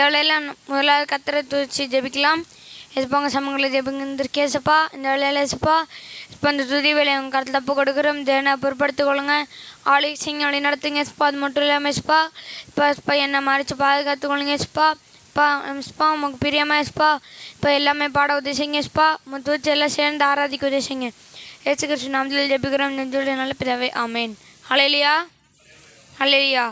இந்த வேலையில் முதலாவது கத்தரை துதிச்சு ஜெபிக்கலாம். எஸ்பாங்க சமங்களை ஜெபிங்க ஏசப்பா. இந்த வேலையில் ஏசப்பா இப்போ அந்த துதி வேலையை உங்கள் கருத்தில் தப்பு கொடுக்குறோம். தேனை பொறுப்படுத்திக் கொள்ளுங்க. ஆளை செய்ய வழி நடத்துங்க ஏசப்பா. அது மட்டும் இல்லாமல் ஏசப்பா இப்போ என்னை மறைச்சு பாதுகாத்துக்கொள்ளுங்க ஏசப்பா. இப்போ உமக்கு பிரியமாக ஏசப்பா இப்போ எல்லாமே பாட உதவி செய்யுங்க ஏசப்பா. துதிச்சு எல்லாம் சேர்ந்து ஆராதிக்க உதவி செய்யுங்க. ஏசு கிறிஸ்து நாமத்தில் ஜெபிக்கிறோம் நெஞ்சுடைய நல்ல பிதாவே, ஆமேன். ஹல்லேலூயா, ஹல்லேலூயா.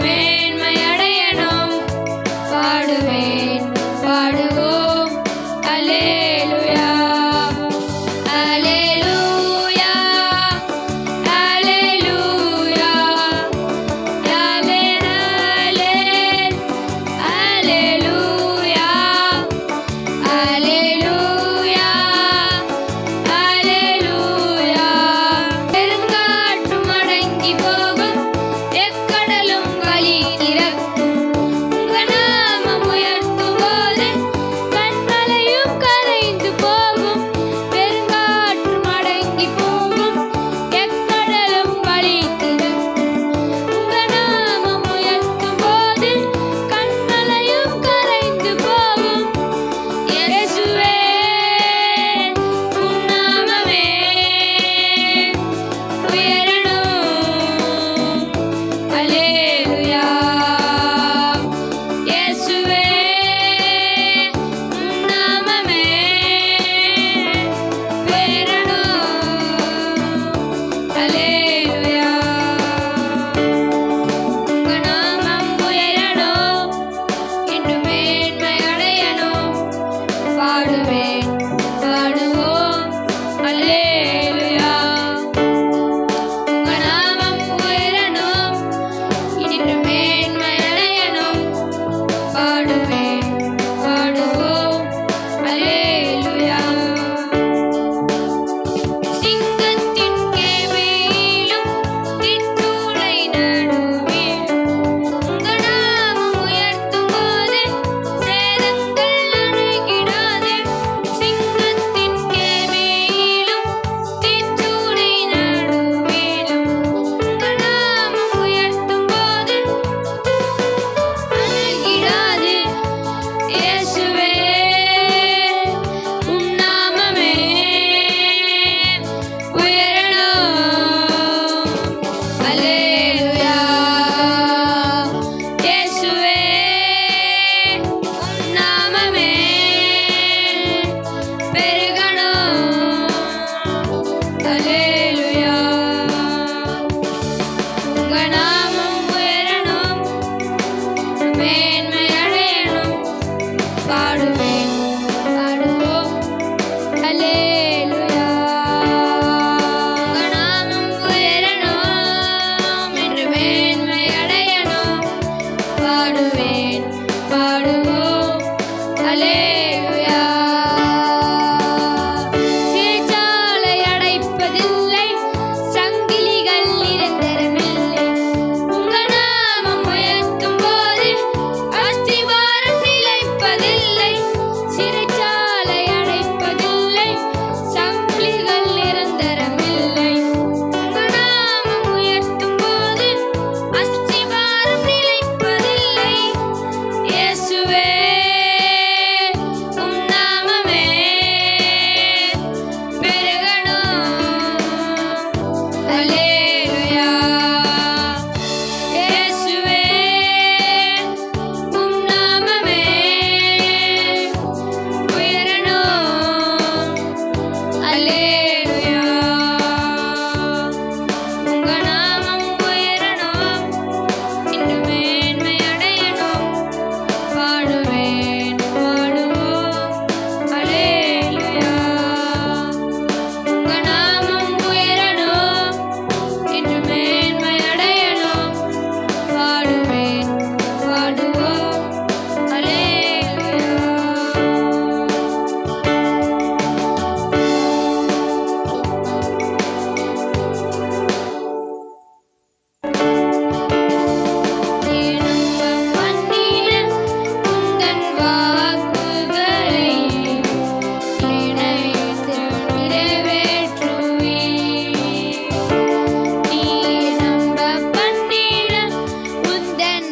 மேன்மை அடையணும். பாடுவேன் பாடுவோம் அல்லேலூயா அல்லேலூயா அல்லேலூயா ஆமென் அல்லேலூயா அல்லேலூயா அல்லேலூயா. பெருங்காற்றும் அடங்கி போகும், எக்கடலும் வழி திறக்கும். உங்க நாமம் உயர்த்தும் போது கண்மலையும் கரைந்து போகும். பெருங்காற்றும் அடங்கி போகும், எக்கடலும் வழி திறக்கும். உங்க நாமம் உயர்த்தும் போது கண்மலையும் கரைந்து போகும். இயேசுவே உம் நாமமே உயரணும். அல்லேலூயா. இயேசுவே உம் நாமமே உயரணும். அல்லேலூயா. உங்க நாமம் உயரணும், இன்னும் மேன்மை அடையணும். பாடுவேன் பாடுவோம் அல்லேலூயா. உங்க நாமம் உயரணும், இன்னும் மேன்மை அடையணும். பாடுவேன் பாடுவோம் அல்லேலூயா. சிங்கத்தின் கேவியிலும் திட்டூளை நடுவிலும் உங்க நாமம் உயர்த்தும் போது சேதங்கள் அணுகிடாது. சிங்கத்தின் கேவியிலும் திட்டூளை நடுவிலும் உங்க நாமம் உயர்த்தும் போது அணுகிடாது. இயேசுவே உம் நாமமே உயரணும். அல்லேலூயா. இயேசுவே உம் நாமமே பெருகணும். அல்லேலூயா. உங்க நாமம் உயரணும், மேன்மை அடையணும். பாடுவேன் பாடுவோம் அல்லேலூயா. உங்க நாமம் உயரணும், என்று மேன்மை அடையணும். பாடுவேன் பாடுவோம் அல்லேலூயா. சிறைச்சாலை அடைப்பதில்லை, சங்கிலிகள் நிரந்தரமில்லை. உங்க நாமம் உயர்த்தும் போது அஸ்திவாரம் நிலைப்பதில்லை. சிறைச்சாலை அடைப்பதில்லை, சங்கிலிகள் நிரந்தரமில்லை. உங்க நாமம் உயர்த்தும் போது அஸ்திவாரம் நிலைப்பதில்லை. இயேசுவே உம் நாமமே பெருகணும். அல்லேலூயா. இயேசுவே உம் நாமமே உயரணும். அல்லேலூயா. உங்க நாமம் உயரணும், இன்னும் மேன்மை அடையணும். பாடுவேன் பாடுவோம் அல்லேலூயா. உங்க நாமம் உயரணும், இன்னும் மேன்மை அடையணும். பாடுவேன் பாடுவோம் அல்லேலூயா. நீ நம்ப பண்ணின உந்தன் வாக்குகளை நினைத்து நிறைவேற்றுவீர். நீ நம்ப பண்ணின உந்தன்